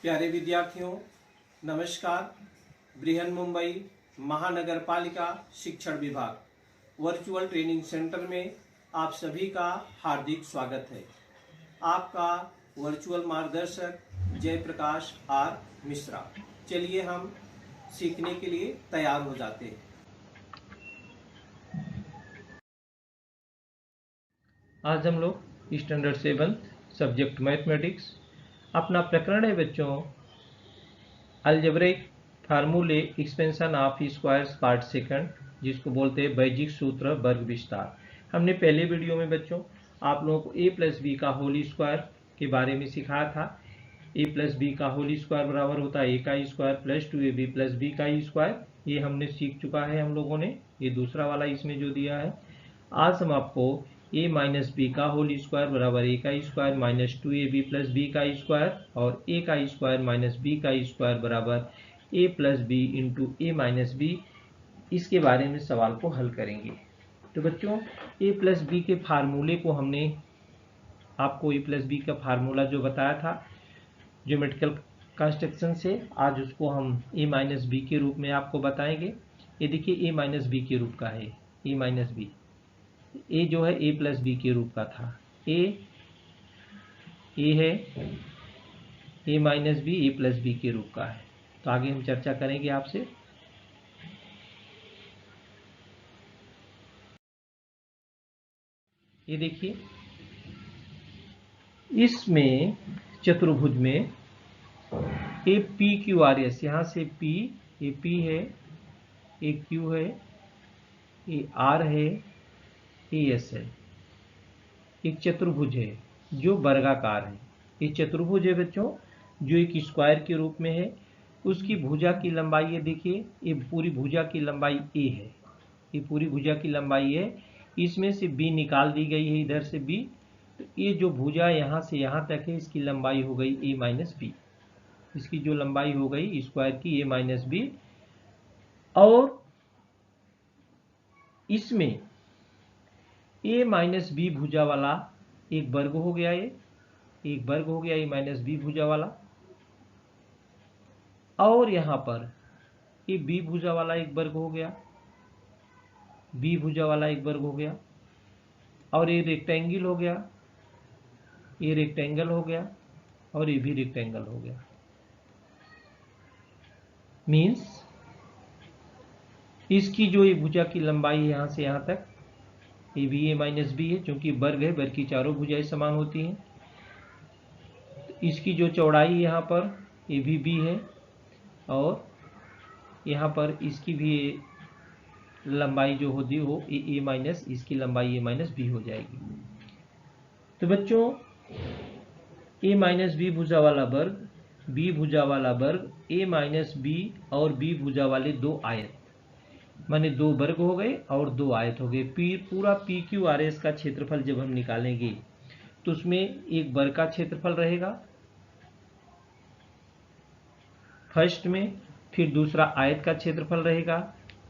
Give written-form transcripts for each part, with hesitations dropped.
प्यारे विद्यार्थियों, नमस्कार। बृहन मुंबई महानगर पालिका शिक्षण विभाग वर्चुअल ट्रेनिंग सेंटर में आप सभी का हार्दिक स्वागत है। आपका वर्चुअल मार्गदर्शक जयप्रकाश आर मिश्रा। चलिए हम सीखने के लिए तैयार हो जाते हैं। आज हम लोग स्टैंडर्ड 7 सब्जेक्ट मैथमेटिक्स अपना प्रकरण है बच्चों अलजेब्रिक फार्मूले expansion of squares part second, जिसको बोलते हैं बैजिक सूत्र वर्ग विस्तार। हमने पहले वीडियो में बच्चों आप लोगों को a प्लस बी का होल स्क्वायर के बारे में सिखाया था। a प्लस बी का होल स्क्वायर बराबर होता है a का square plus 2ab plus b का स्क्वायर। ये हमने सीख चुका है हम लोगों ने। ये दूसरा वाला इसमें जो दिया है, आज हम आपको a माइनस बी का होल स्क्वायर बराबर a का square minus 2ab plus b का स्क्वायर और a का स्क्वायर माइनस b का स्क्वायर बराबर a plus B into a minus B, इसके बारे में सवाल को हल करेंगे। तो बच्चों a प्लस बी के फार्मूले को हमने आपको a प्लस बी का फार्मूला जो बताया था ज्योमेट्रिकल कंस्ट्रक्शन से, आज उसको हम a माइनस बी के रूप में आपको बताएंगे। ये देखिए a माइनस बी के रूप का है, a माइनस बी, a जो है a प्लस बी के रूप का था। a है, a minus B a plus B के रूप का है। तो आगे हम चर्चा करेंगे आपसे। ये देखिए इसमें चतुर्भुज में A P Q R S, यहाँ से p, ये p है, ए q है, ये r है, ये s है। एक चतुर्भुज है जो वर्गाकार है। ये चतुर्भुज है बच्चों जो एक स्क्वायर के रूप में है। उसकी भुजा की लंबाई ये देखिए, ये पूरी भुजा की लंबाई a है, ये पूरी भुजा की लंबाई है। इसमें से b निकाल दी गई है, इधर से b। तो ये जो भुजा यहाँ से यहाँ तक है, इसकी लंबाई हो गई a माइनस बी। इसकी जो लंबाई हो गई स्क्वायर की a माइनस बी। और इसमें a माइनस बी भुजा वाला एक वर्ग हो गया, ये एक वर्ग हो गया a माइनस बी भुजा वाला। और यहाँ पर ये b भुजा वाला एक वर्ग हो गया, b भुजा वाला एक वर्ग हो गया। और ये रेक्टेंगल हो गया, ये रेक्टेंगल हो गया, और ये भी रेक्टेंगल हो गया। मीन्स इसकी जो ये भुजा की लंबाई है यहाँ से यहाँ तक, ये भी a माइनस बी है, क्योंकि वर्ग है, वर्ग की चारों भुजाएं समान होती हैं। इसकी जो चौड़ाई यहाँ पर ये भी b है, और यहाँ पर इसकी भी लंबाई जो होती वो a माइनस, इसकी लंबाई a माइनस बी हो जाएगी। तो बच्चों a माइनस बी भुजा वाला वर्ग, b भुजा वाला वर्ग, a माइनस बी और b भुजा वाले दो आयत, माने दो वर्ग हो गए और दो आयत हो गए। पूरा पी क्यू आर एस का क्षेत्रफल जब हम निकालेंगे तो उसमें एक वर्ग का क्षेत्रफल रहेगा फर्स्ट में, फिर दूसरा आयत का क्षेत्रफल रहेगा,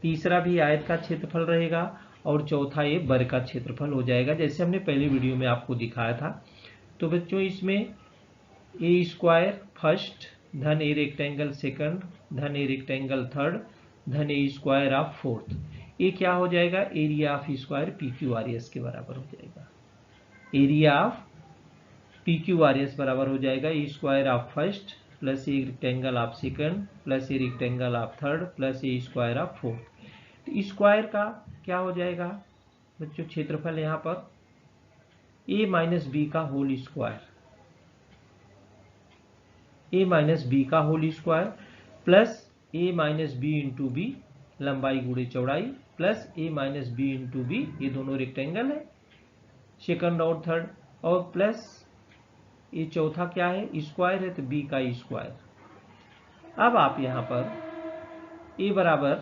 तीसरा भी आयत का क्षेत्रफल रहेगा, और चौथा ये वर्ग का क्षेत्रफल हो जाएगा, जैसे हमने पहले वीडियो में आपको दिखाया था। तो बच्चों इसमें ए स्क्वायर फर्स्ट धन ए रेक्टेंगल सेकंड धन ए रेक्टेंगल थर्ड धन ए स्क्वायर ऑफ फोर्थ, ये क्या हो जाएगा, area of square P Q R S के बराबर हो जाएगा। Area of P Q R S बराबर हो जाएगा a square of first plus a rectangle of second plus a rectangle of third plus a square of fourth. तो square का क्या हो जाएगा बच्चों, क्षेत्रफल यहाँ पर a माइनस बी का whole square, a minus B का whole square plus a minus B into B, लंबाई गुणे चौड़ाई, plus a minus B into B, ये दोनों रेक्टेंगल है सेकंड और थर्ड, और प्लस ये चौथा क्या है, स्क्वायर है, तो b का स्क्वायर। अब आप यहाँ पर a बराबर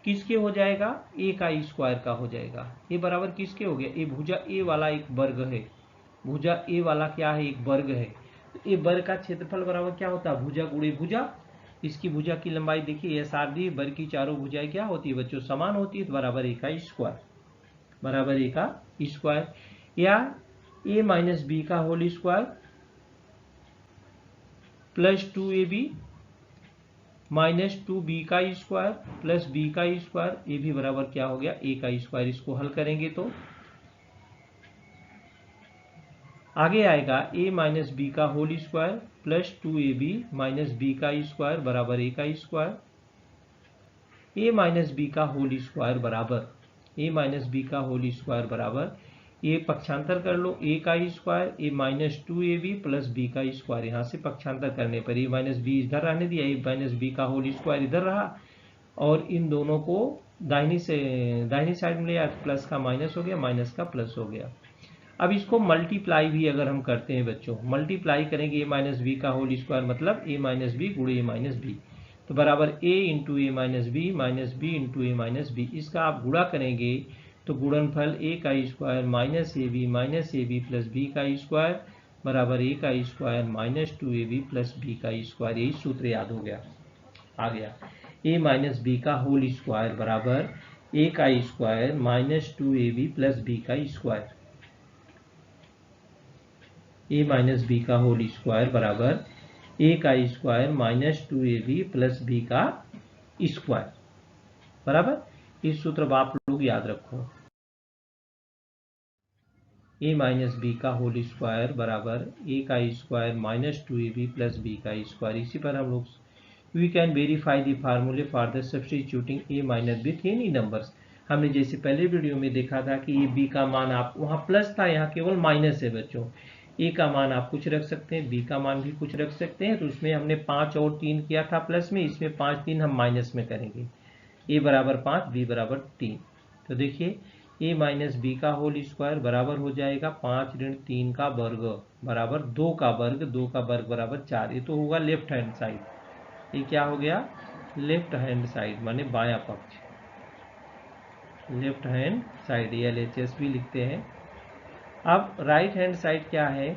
किसके हो जाएगा, a का स्क्वायर का हो जाएगा। a बराबर किसके हो गया, ये भुजा a वाला एक वर्ग है, भुजा a वाला क्या है, एक वर्ग है। तो ये वर्ग का क्षेत्रफल बराबर क्या होता है, भुजा गुणे भुजा। इसकी भुजा की लंबाई देखिए एस आर दी, वर्ग की चारों भुजाएं क्या होती है बच्चों, समान होती है, तो बराबर a का स्क्वायर, बराबर a का स्क्वायर। या a माइनस बी का whole square plus 2ab minus 2b का स्क्वायर प्लस b का स्क्वायर, ये भी बराबर क्या हो गया a का स्क्वायर। इसको हल करेंगे तो आगे आएगा a माइनस बी का whole square plus 2ab minus B का स्क्वायर बराबर a का स्क्वायर। a माइनस बी का होल स्क्वायर बराबर a माइनस बी का होल स्क्वायर बराबर, ये पक्षांतर कर लो a का square, a minus 2ab plus b का स्क्वायर। यहाँ से पक्षांतर करने पर a माइनस बी इधर रहने दिया, a माइनस बी का होल स्क्वायर इधर रहा, और इन दोनों को दाहिनी साइड में ले आया, प्लस का माइनस हो गया, माइनस का प्लस हो गया। अब इसको मल्टीप्लाई भी अगर हम करते हैं बच्चों, मल्टीप्लाई करेंगे a माइनस बी का होल स्क्वायर मतलब a माइनस बी गुणे a माइनस बी, तो बराबर a into A minus B into A minus B. इसका आप गुणा करेंगे तो गुणनफल a का square minus A B plus B का स्क्वायर बराबर a का square minus 2ab plus B का स्क्वायर। यही सूत्र याद हो गया, आ गया a माइनस बी का होल स्क्वायर बराबर a का square minus 2ab plus B का स्क्वायर। a माइनस बी का होल स्क्वायर बराबर a का square minus 2ab plus B का स्क्वायर बराबर। इस सूत्र आप लोग याद रखो, a माइनस बी का होल स्क्वायर बराबर a का square minus 2ab plus B का स्क्वायर। इसी पर हम लोग we can verify the formula for the substituting a minus with any numbers. हमने जैसे पहले वीडियो में देखा था कि ये b का मान आप वहाँ प्लस था, यहाँ केवल माइनस है बच्चों। a का मान आप कुछ रख सकते हैं, b का मान भी कुछ रख सकते हैं, तो उसमें हमने 5 और 3 किया था प्लस में, इसमें 5 3 हम माइनस में करेंगे। a बराबर 5 b बराबर 3, तो देखिए a माइनस बी का होल स्क्वायर बराबर हो जाएगा 5 ऋण 3 का वर्ग बराबर 2 का वर्ग, 2 का वर्ग बराबर 4। ये तो होगा लेफ्ट हैंड साइड, ये क्या हो गया लेफ्ट हैंड साइड माने बायां पक्ष, लेफ्ट हैंड साइड, LHS भी लिखते हैं। अब राइट हैंड साइड क्या है,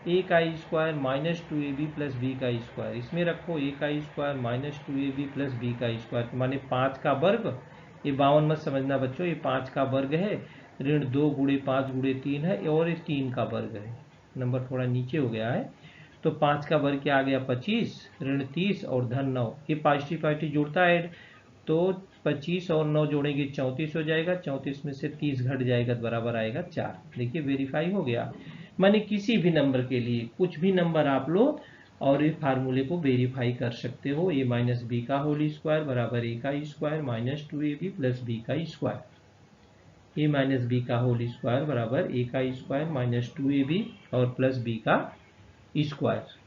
a का square minus 2ab plus B का स्क्वायर, इसमें रखो a का square minus 2ab plus B का स्क्वायर माने 5 का वर्ग। ये 52 मत समझना बच्चों, ये 5 का वर्ग है, ऋण 2 गुणे 5 गुणे 3 है, और ये 3 का वर्ग है, नंबर थोड़ा नीचे हो गया है। तो 5 का वर्ग क्या आ गया 25, ऋण 30 और धन 9, ये पार्टी जुड़ता है, तो 25 और 9 जोड़ेंगे 34 हो जाएगा, 34 में से 30 घट जाएगा तो बराबर आएगा 4। देखिए वेरीफाई हो गया, माने किसी भी नंबर के लिए कुछ भी नंबर आप लो और इस फार्मूले को वेरीफाई कर सकते हो। a माइनस बी का होल स्क्वायर बराबर a का square minus 2ab plus B का स्क्वायर, a माइनस बी का होल स्क्वायर बराबर a का स्क्वायर माइनस 2ab और प्लस b का स्क्वायर।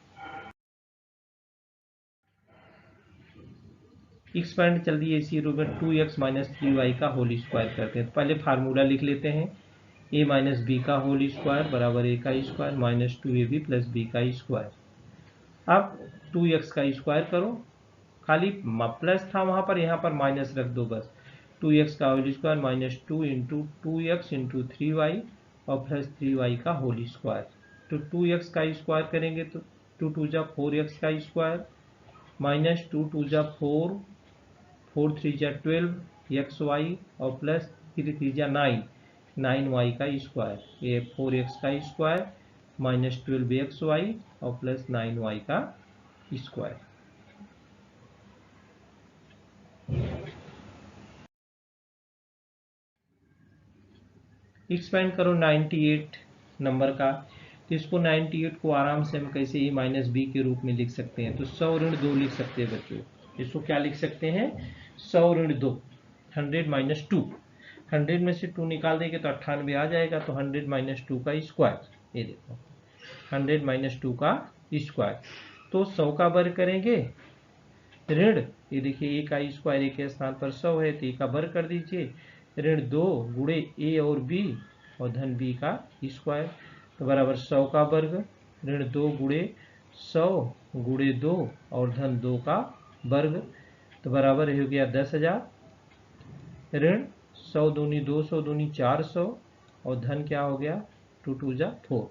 एक्सपेंड चल दिए इसी रूप में 2x माइनस 3y का होल स्क्वायर करते हैं। तो पहले फार्मूला लिख लेते हैं, a माइनस बी का होल स्क्वायर बराबर a का square minus 2ab plus B का स्क्वायर। अब 2x का स्क्वायर करो, खाली प्लस था वहां पर, यहाँ पर माइनस रख दो बस। 2x का whole square minus 2 into 2x into 3y और प्लस 3y का होल स्क्वायर। तो 2x का स्क्वायर करेंगे तो 2 2 जा 4x का स्क्वायर माइनस 2 2 जा 4, 4 3 जा 12 xy और प्लस 3 3 जा 9, 9y का स्क्वायर, ये 4x का स्क्वायर माइनस 12xy और प्लस 9y का स्क्वायर। एक्सपेंड करो 98 नंबर का, तो इसको 98 को आराम से हम कैसे a माइनस बी के रूप में लिख सकते हैं, तो 100 ऋण 2 लिख सकते हैं बच्चों। इसको क्या लिख सकते हैं 100 ऋण 2, 100 माइनस 2, 100 में से 2 निकाल देंगे तो 98 आ जाएगा, तो 100 माइनस 2 का स्क्वायर, ये देखो 100 माइनस 2 का स्क्वायर। तो 100 का वर्ग करेंगे ऋण, ये देखिए a का स्क्वायर a के स्थान पर 100 है तो a का वर्ग कर दीजिए, ऋण 2 गुणे a और b और धन b का स्क्वायर, तो बराबर 100 का वर्ग ऋण 2 गुणे 100 गुणे 2 और धन 2 का वर्ग, तो बराबर हो गया 10,000 ऋण 100 दूनी 200 दूनी 400 और धन क्या हो गया 2 2 जा 4,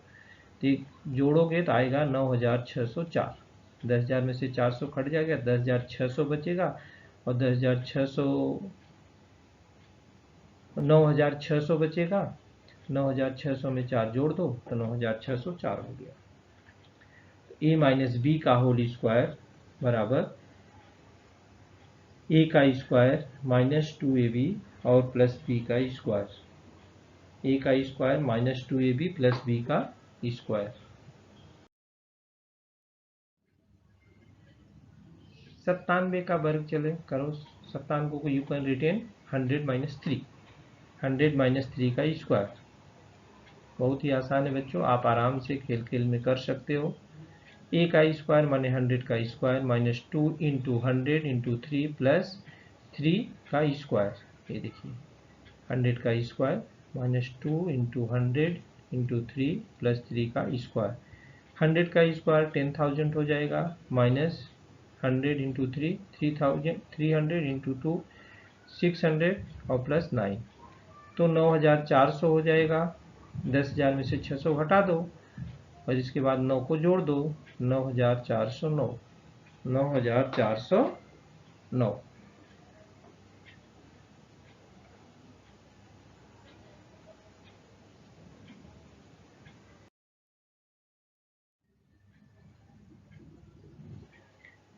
तो जोड़ोगे तो आएगा 9,604। 10,000 में से 400 कट जाएगा, 10,600 बचेगा और 9,600 बचेगा, 9,600 में 4 जोड़ दो तो 9,604 हो गया। a माइनस बी का होल स्क्वायर बराबर a का स्क्वायर माइनस 2ab और प्लस b का स्क्वायर, a का square minus 2ab plus b का स्क्वायर। 97 का वर्ग चले करो, 97 को you can written 100 minus 3, 100 minus 3 का स्क्वायर। बहुत ही आसान है बच्चों, आप आराम से खेल खेल में कर सकते हो। a का स्क्वायर माने 100 का square minus 2 into 100 into 3 plus 3 का स्क्वायर। ये देखिए 100 का square minus 2 into 100 into 3 plus 3 का स्क्वायर। 100 का स्क्वायर 10,000 हो जाएगा माइनस 100 इंटू 3 3000, 300 इंटू 2 600 और प्लस 9 तो 9,400 हो जाएगा। 10,000 में से 600 हटा दो और इसके बाद 9 को जोड़ दो, 9,409, 9,409।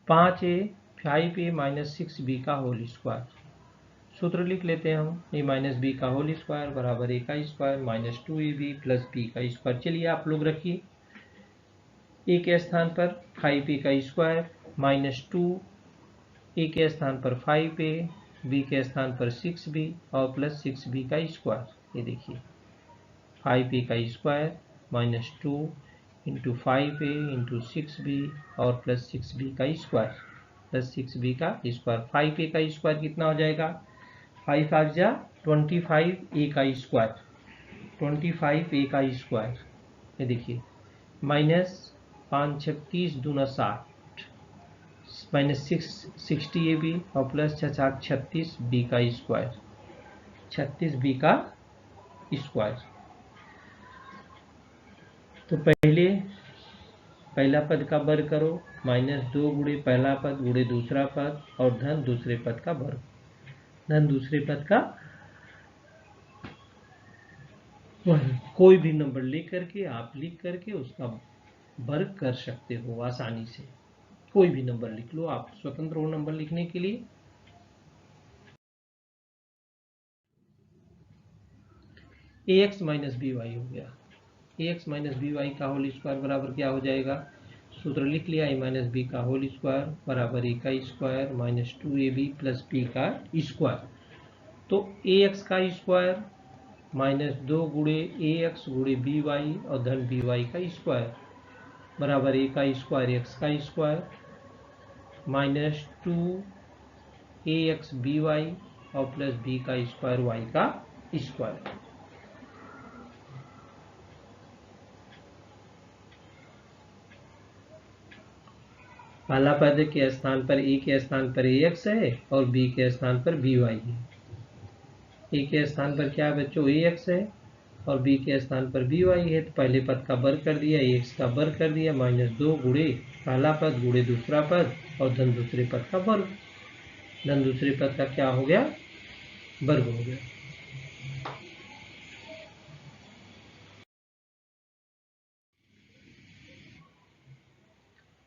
पाँच ए 5a माइनस 6b का होल स्क्वायर। सूत्र लिख लेते हैं हम, a माइनस बी का होल स्क्वायर बराबर a का square minus 2ab plus b का स्क्वायर। चलिए आप लोग रखिए, a के स्थान पर 5a का स्क्वायर माइनस 2, a के स्थान पर 5a, b के स्थान पर 6b और प्लस 6b का स्क्वायर। ये देखिए 5a का square minus 2 into 5a into 6b और प्लस 6b का स्क्वायर, प्लस 6b का स्क्वायर। 5a का स्क्वायर कितना हो जाएगा, 5 5 जा 25a का स्क्वायर, 25a का स्क्वायर। ये देखिए माइनस 5 36 दूना 60 माइनस 60ab और प्लस 36b का स्क्वायर, 36b का स्क्वायर। तो पहला पद का वर्ग करो, माइनस 2 गुणे पहला पद गुणे दूसरा पद और धन दूसरे पद का वर्ग, धन दूसरे पद का वर्ग। कोई भी नंबर लेकर के आप लिख करके उसका वर्ग कर सकते हो आसानी से। कोई भी नंबर लिख लो, आप स्वतंत्र हो नंबर लिखने के लिए। ax माइनस बी वाई हो गया, ax माइनस बी वाई का होल स्क्वायर बराबर क्या हो जाएगा, सूत्र लिख लिया, a माइनस बी का होल स्क्वायर बराबर a का square minus 2ab plus b का स्क्वायर। तो ax का स्क्वायर माइनस 2 गुणे ax गुणे बी वाई और धन बी वाई का स्क्वायर बराबर a का स्क्वायर x का square minus 2ax b y और प्लस b का स्क्वायर y का स्क्वायर। पहला पद के स्थान पर a के स्थान पर ax है और b के स्थान पर by है। a के स्थान पर क्या बच्चों ax है और b के स्थान पर by है, तो पहले पद का वर्ग कर दिया, ax का वर्ग कर दिया माइनस 2 गुणे पहला पद गुणे दूसरा पद और धन दूसरे पद का वर्ग, धन दूसरे पद का क्या हो गया, वर्ग हो गया।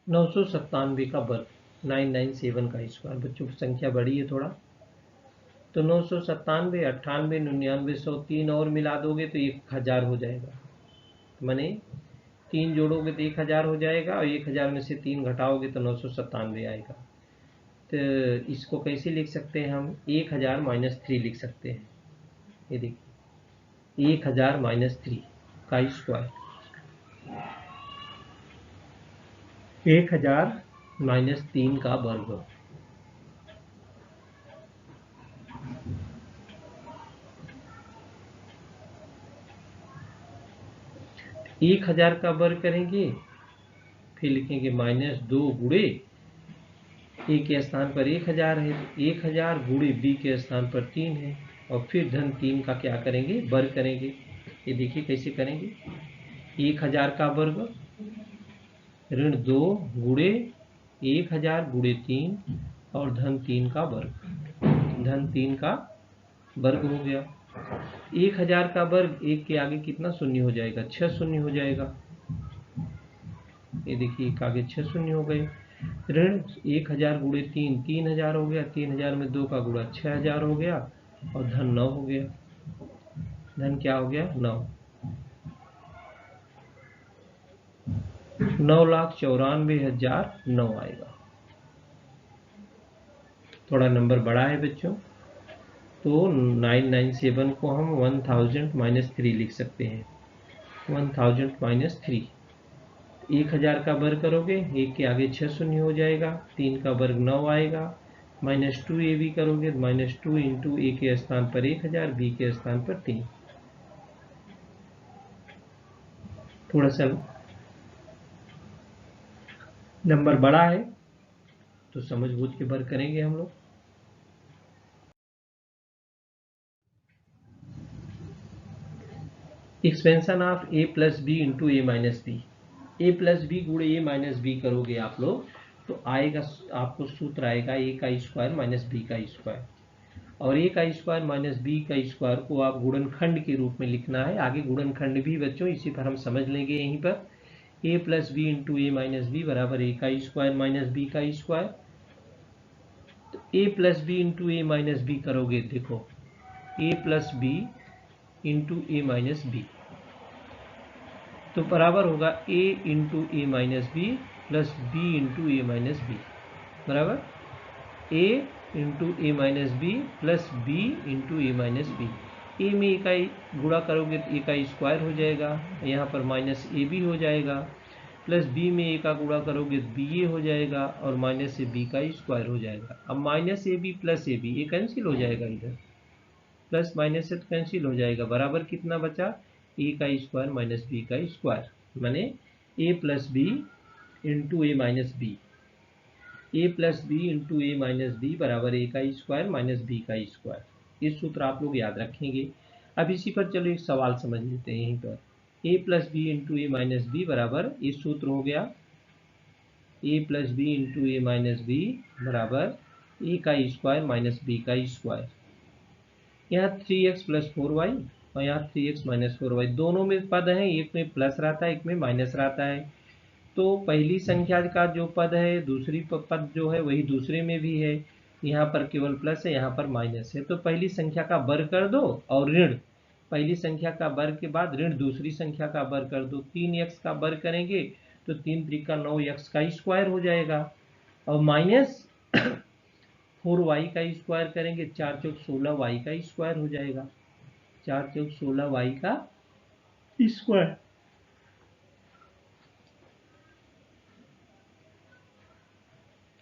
नौ सौ 97 का वर्ग 997 का स्क्वायर। बच्चों की संख्या बड़ी है थोड़ा, तो 997 98 99 103 और मिला दोगे तो 1000 हो जाएगा। माने 3 जोड़ोगे तो 1000 हो जाएगा और 1000 में से 3 घटाओगे तो 997 आएगा। तो इसको कैसे लिख सकते हैं हम, 1000 माइनस 3 लिख सकते हैं। ये देखिए 1000 माइनस 3 का स्क्वायर, 1000 माइनस 3 का वर्ग। एक 1000 का वर्ग करेंगे, फिर लिखेंगे माइनस 2 गुणे ए के स्थान पर 1000 है, 1000 गुणे बी के स्थान पर 3 है और फिर धन 3 का क्या करेंगे, वर्ग करेंगे। ये देखिए कैसे करेंगे, 1000 का वर्ग ऋण 2 गुणे 1000 गुणे 3 और धन 3 का वर्ग, धन 3 का वर्ग हो गया। 1000 का वर्ग, एक के आगे कितना शून्य हो जाएगा, 6 शून्य हो जाएगा। ये देखिए एक आगे 6 शून्य हो गए। ऋण 1000 गुणे 3 3000 हो गया, 3000 में 2 का गुणा 6000 हो गया और धन 9 हो गया। धन क्या हो गया 9, 9,94,009 आएगा। थोड़ा नंबर बड़ा है बच्चों, तो 997 को हम 1000 - 3 लिख सकते हैं। 1000 - 3, 1000 का वर्ग करोगे, 1 के आगे 6 शून्य हो जाएगा, 3 का वर्ग 9 आएगा, -2 ए बी करोगे, -2 इंटू ए के स्थान पर 1000, बी के स्थान पर 3। थोड़ा सा नंबर बड़ा है तो समझ बूझ के वर्ग करेंगे हम लोग। Expansion of a plus B into A minus B. A plus b गुणे ए माइनस बी करोगे आप लोग तो आएगा, आपको सूत्र आएगा a का स्क्वायर माइनस बी का स्क्वायर। और a का स्क्वायर माइनस बी का स्क्वायर को आप गुणनखंड के रूप में लिखना है। आगे गुणनखंड भी बच्चों इसी पर हम समझ लेंगे। यहीं पर a plus B into A minus B बराबर a का स्क्वायर माइनस बी का स्क्वायर। तो a plus B into A minus B करोगे, देखो a plus B into A minus B तो बराबर होगा a into A minus B plus B into A minus B बराबर a into A minus B plus B into A minus B. A में A का गुणा करोगे तो ए का स्क्वायर हो जाएगा, यहाँ पर माइनस ए बी हो जाएगा, प्लस बी में ए का गुणा करोगे तो बी ए हो जाएगा और माइनस से बी का स्क्वायर हो जाएगा। अब minus A B plus a b ये कैंसिल हो जाएगा, इधर प्लस माइनस से तो कैंसिल हो जाएगा, बराबर कितना बचा ए का स्क्वायर माइनस बी का स्क्वायर, माने ए plus B into A minus B, a plus B into A minus B बराबर ए का स्क्वायर माइनस बी का स्क्वायर। ये सूत्र आप लोग याद रखेंगे। अब इसी पर चलो एक सवाल समझ लेते हैं। यहीं पर ए प्लस बी इंटू ए माइनस बी बराबर ये सूत्र हो गया ए प्लस बी इंटू ए माइनस बी बराबर ए का स्क्वायर माइनस बी का स्क्वायर। यहाँ 3x प्लस 4y और यहाँ 3x माइनस 4y दोनों में पद हैं, एक में प्लस रहता है एक में माइनस रहता है। तो पहली संख्या का जो पद है दूसरी पद जो है वही दूसरे में भी है। यहाँ पर केवल प्लस है, यहाँ पर माइनस है। तो पहली संख्या का वर्ग कर दो और ऋण पहली संख्या का वर्ग के बाद ऋण दूसरी संख्या का वर्ग कर दो। 3x का वर्ग करेंगे तो 3 त्रिका 9x का स्क्वायर हो जाएगा और माइनस 4y का स्क्वायर करेंगे 4 चौक 16y का स्क्वायर हो जाएगा, 4 चौक 16y का स्क्वायर।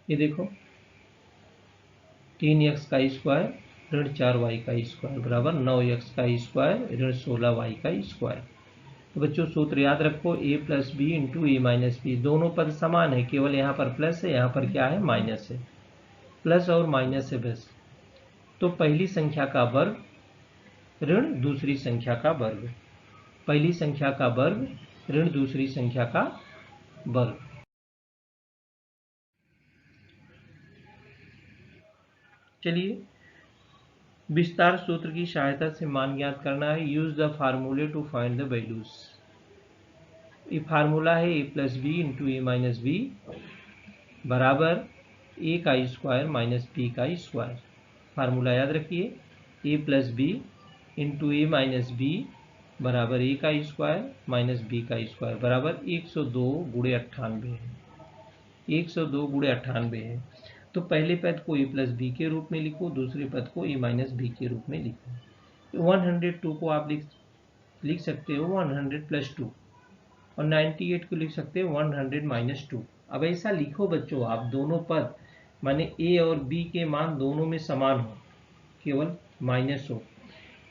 ये देखो 3x का स्क्वायर ऋण 4y का स्क्वायर बराबर 9x का स्क्वायर ऋण 16y का स्क्वायर। तो बच्चों सूत्र याद रखो a plus B into A minus b, दोनों पद समान है, केवल यहाँ पर प्लस है यहाँ पर क्या है माइनस है, प्लस और माइनस है बस। तो पहली संख्या का वर्ग ऋण दूसरी संख्या का वर्ग, पहली संख्या का वर्ग ऋण दूसरी संख्या का वर्ग। चलिए विस्तार सूत्र की सहायता से मान ज्ञात करना है। यूज द फार्मूले टू फाइंड द वैल्यूज। ये फार्मूला है ए प्लस बी इंटू ए माइनस बी बराबर ए का स्क्वायर माइनस बी का स्क्वायर। फार्मूला याद रखिए ए प्लस बी इंटू ए माइनस बी बराबर ए का स्क्वायर माइनस बी का स्क्वायर बराबर 102 गुणे 98 है, 102 गुणे 98 है। तो पहले पद को ए प्लस बी के रूप में लिखो, दूसरे पद को ए माइनस बी के रूप में लिखो। 102 को आप लिख सकते हो 100 प्लस 2 और 98 को लिख सकते हो 100 माइनस 2। अब ऐसा लिखो बच्चों आप दोनों पद माने ए और बी के मान दोनों में समान हो, केवल माइनस हो।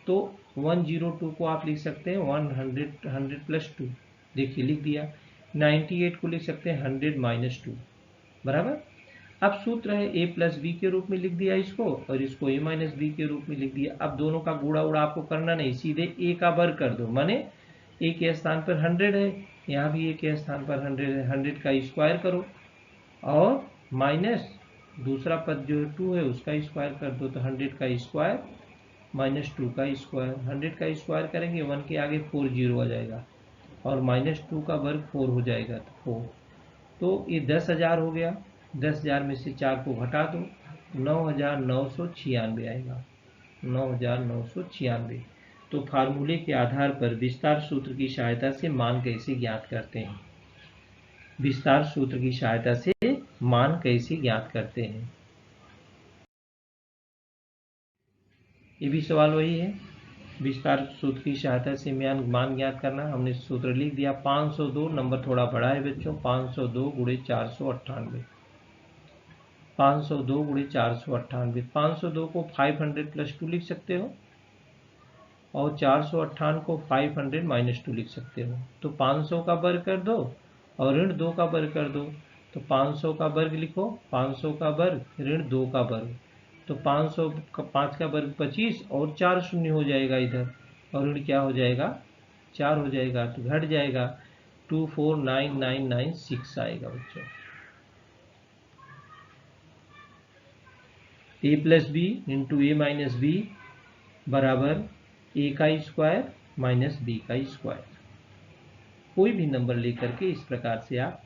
तो 102 को आप लिख सकते हैं 100 प्लस 2, देखिए लिख दिया। 98 को लिख सकते हैं 100 माइनस 2 बराबर। अब सूत्र है a प्लस बी के रूप में लिख दिया इसको और इसको a माइनस बी के रूप में लिख दिया। अब दोनों का गुणा उड़ा आपको करना नहीं, सीधे a का वर्ग कर दो, माने a के स्थान पर 100 है, यहाँ भी a के स्थान पर 100 है, 100 का स्क्वायर करो और माइनस दूसरा पद जो 2 है उसका स्क्वायर कर दो। तो 100 का स्क्वायर माइनस 2 का स्क्वायर, 100 का स्क्वायर करेंगे 1 के आगे 4 जीरो आ जाएगा और माइनस 2 का वर्ग 4 हो जाएगा, तो 4 तो ये 10,000 हो गया, 10,000 में से 4 को घटा दो, 9,996 आएगा, 9,996। तो फार्मूले के आधार पर विस्तार सूत्र की सहायता से मान कैसे ज्ञात करते हैं, विस्तार सूत्र की सहायता से मान कैसे ज्ञात करते हैं। ये भी सवाल वही है, विस्तार सूत्र की सहायता से मान ज्ञात करना। हमने सूत्र लिख दिया 502, नंबर थोड़ा बड़ा है बच्चों, 502 गुणे 498, 502 गुणे 498। 502 को 500 + 2 लिख सकते हो और 498 को 500 - 2 लिख सकते हो। तो 500 का वर्ग कर दो और ऋण 2 का वर्ग कर दो। तो 500 का वर्ग लिखो, 500 का वर्ग ऋण 2 का वर्ग। तो 505 का वर्ग 25 और 4 शून्य हो जाएगा इधर, और ऋण क्या हो जाएगा, 4 हो जाएगा, तो घट जाएगा, 249996 आएगा बच्चों। a + b × a - b बराबर a का स्क्वायर माइनस b का स्क्वायर। कोई भी नंबर लेकर के इस प्रकार से आप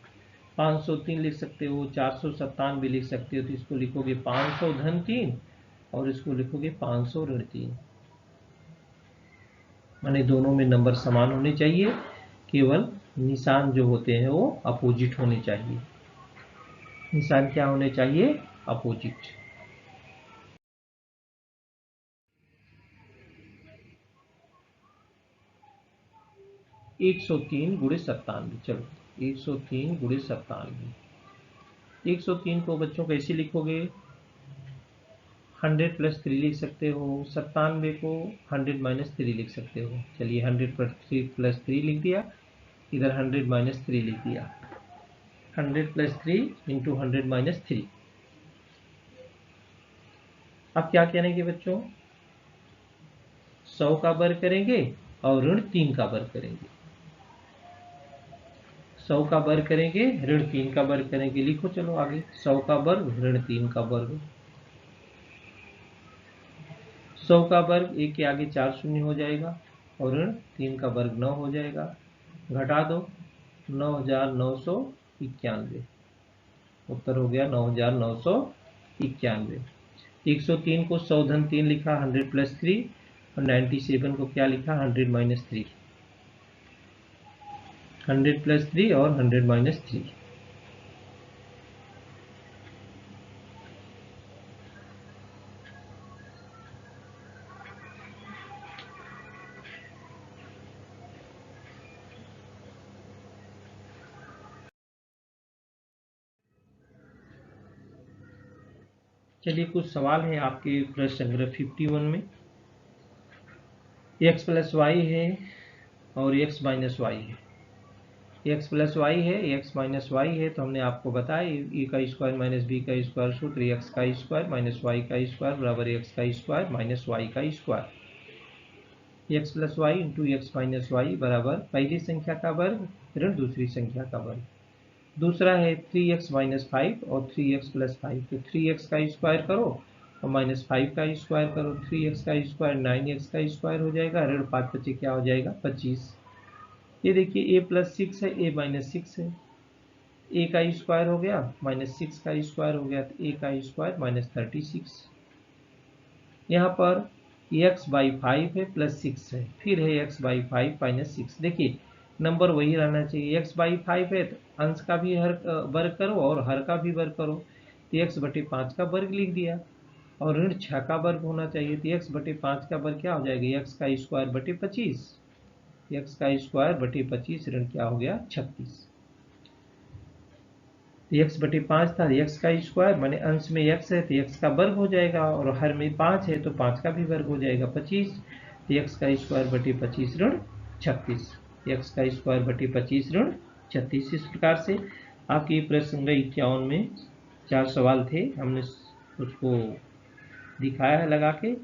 503 लिख सकते हो, 497 लिख सकते हो। तो इसको लिखोगे 500 - 3 और इसको लिखोगे 500 - 3। माने दोनों में नंबर समान होने चाहिए, केवल निशान जो होते हैं वो अपोजिट होने चाहिए। निशान क्या होने चाहिए, अपोजिट। एक 103 गुणे 97, चलो 103 गुणे 97। 103 को बच्चों कैसे लिखोगे, 100 + 3 लिख सकते हो, 97 को 100 - 3 लिख सकते हो। चलिए 100 + 3 लिख दिया, इधर 100 - 3 लिख दिया, 100 + 3 × 100 - 3। अब क्या करेंगे बच्चों, 100 का वर्ग करेंगे और ऋण 3 का वर्ग करेंगे। 100 का वर्ग करेंगे, ऋण 3 का वर्ग करेंगे। लिखो चलो आगे, 100 का वर्ग ऋण 3 का वर्ग। 100 का वर्ग 1 के आगे 4 शून्य हो जाएगा और ऋण 3 का वर्ग 9 हो जाएगा, घटा दो, 9,991। उत्तर हो गया 9,991। 103 को 100 - 3 लिखा, 100 + 3, और 97 को क्या लिखा, 100 - 3। 100 + 3 और 100 - 3। चलिए कुछ सवाल है आपके प्रश्न संग्रह 51 में। x + y है और x - y है। x + y है, x - y है, तो हमने आपको बताया a का स्क्वायर माइनस b का स्क्वायर सूत्र x का स्क्वायर माइनस y का स्क्वायर बराबर x का स्क्वायर माइनस y का square. x + y × x - y बराबर पहली संख्या का वर्ग ऋण दूसरी संख्या का वर्ग। दूसरा है 3x - 5 और 3x + 5, तो 3x का स्क्वायर करो और -5 का स्क्वायर करो, 3x का स्क्वायर 9x का स्क्वायर हो जाएगा, ऋण 5 बचे क्या हो जाएगा, 25। ये देखिए a + 6 है, a - 6 है, a का स्क्वायर हो गया -6 का स्क्वायर हो गया, तो a का स्क्वायर -36। यहाँ पर x/5 है +6 है, फिर है x/5 -6। देखिए नंबर वही रहना चाहिए, x/5 है तो अंश का भी वर्ग करो और हर का भी वर्ग करो, तो x/5 का वर्ग लिख दिया, और ऋण 6 का वर्ग होना चाहिए, तो x/5 का वर्ग क्या हो जाएगा, x का स्क्वायर बटे 25, x का स्क्वायर बटे 25, ऋण क्या हो गया, 36। तो x/5 था, x का स्क्वायर माने अंश में x है तो x का वर्ग हो जाएगा, और हर में 5 है तो 5 का भी वर्ग हो जाएगा, 25। तो x का स्क्वायर बटे 25 ऋण 36, x का स्क्वायर बटे 25 ऋण 36। इस प्रकार से आपके प्रश्न संख्या 51 में 4 सवाल थे, हमने उसको दिखाया है लगा के,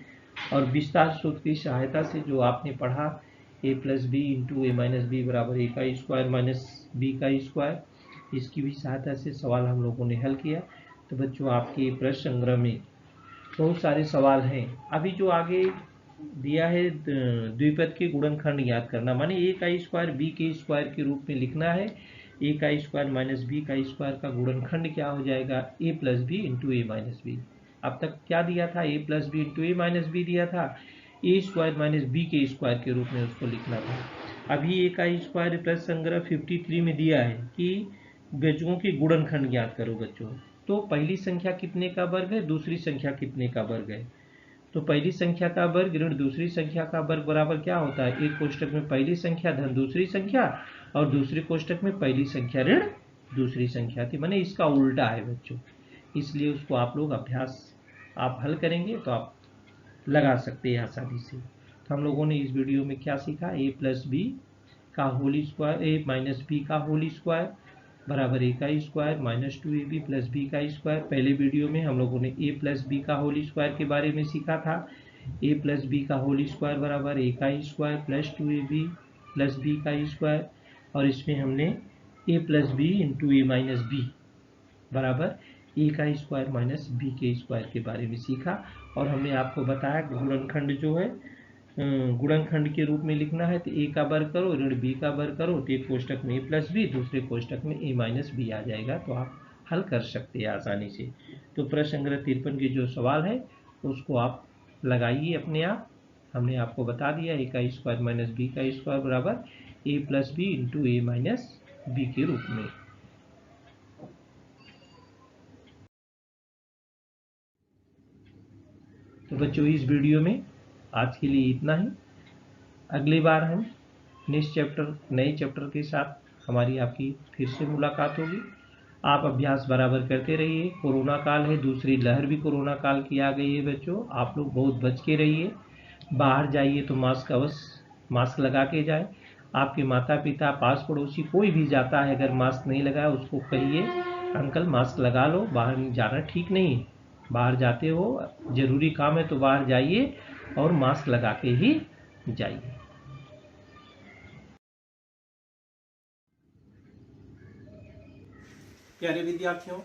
और विस्तार सूत्र की सहायता से जो आपने पढ़ा a + b × a - b बराबर a का स्क्वायर माइनस b का स्क्वायर, इसकी भी सहायता से सवाल हम लोगों ने हल किया। तो बच्चों आपके प्रश्न संग्रह में बहुत सारे सवाल हैं। अभी जो आगे दिया है द्विपद के गुणनखंड याद करना, माने a का स्क्वायर b के स्क्वायर के रूप में लिखना है, ए का स्क्वायर माइनस बी का स्क्वायर का गुणनखंड क्या हो जाएगा, ए प्लस बी इंटू ए माइनस बी। अब तक क्या दिया था, a plus B into A minus B दिया था, ए स्क्वायर माइनस बी के स्क्वायर के रूप में उसको लिखना था। अभी ए का स्क्वायर प्लस संग्रह 53 में दिया है कि गजों के गुणनखंड ज्ञात करो बच्चों। तो पहली संख्या कितने का वर्ग है, दूसरी संख्या कितने का वर्ग है। तो पहली संख्या का वर्ग ऋण दूसरी संख्या का वर्ग बराबर क्या होता है, एक कोष्टक में पहली संख्या धन दूसरी संख्या और दूसरे कोष्टक में पहली संख्या ऋण दूसरी संख्या थी, माने इसका उल्टा है बच्चों। इसलिए उसको आप लोग अभ्यास आप हल करेंगे तो आप लगा सकते हैं आसानी से। तो हम लोगों ने इस वीडियो में क्या सीखा, ए प्लस बी का whole square, a minus B का होल स्क्वायर बराबर ए का square minus 2ab plus B का स्क्वायर। पहले वीडियो में हम लोगों ने ए प्लस बी का होल स्क्वायर के बारे में सीखा था, ए प्लस बी का होल स्क्वायर बराबर ए का square plus 2ab plus B का स्क्वायर। और इसमें हमने a plus B into A minus B बराबर ए का स्क्वायर माइनस बी के स्क्वायर के बारे में सीखा। और हमने आपको बताया कि गुणनखंड जो है गुणनखंड के रूप में लिखना है तो ए का वर्ग करो ऋण बी का वर्ग करो तो एक कोष्टक में ए प्लस बी दूसरे कोष्टक में ए माइनस बी आ जाएगा, तो आप हल कर सकते हैं आसानी से। तो प्रश्न संग्रह 53 के जो सवाल है उसको आप लगाइए अपने आप। हमने आपको बता दिया ए का स्क्वायर माइनस बी का स्क्वायर बराबर ए प्लस बी इंटू ए माइनस बी के रूप में। तो बच्चों इस वीडियो में आज के लिए इतना ही। अगली बार हम नए चैप्टर के साथ हमारी आपकी फिर से मुलाकात होगी। आप अभ्यास बराबर करते रहिए। कोरोना काल है, दूसरी लहर भी कोरोना काल की आ गई है बच्चों, आप लोग बहुत बच के रहिए। बाहर जाइए तो मास्क लगा के जाए। आपके माता पिता पास पड़ोसी कोई भी जाता है अगर मास्क नहीं लगाया उसको कहिए अंकल मास्क लगा लो, बाहर जाना ठीक नहीं है। बाहर जाते हो जरूरी काम है तो बाहर जाइए और मास्क लगा के ही जाइए। प्यारे विद्यार्थियों,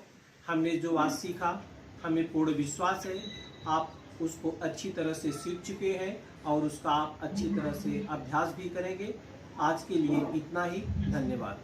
हमने जो आज सीखा हमें पूर्ण विश्वास है आप उसको अच्छी तरह से सीख चुके हैं और उसका आप अच्छी तरह से अभ्यास भी करेंगे। आज के लिए इतना ही, धन्यवाद।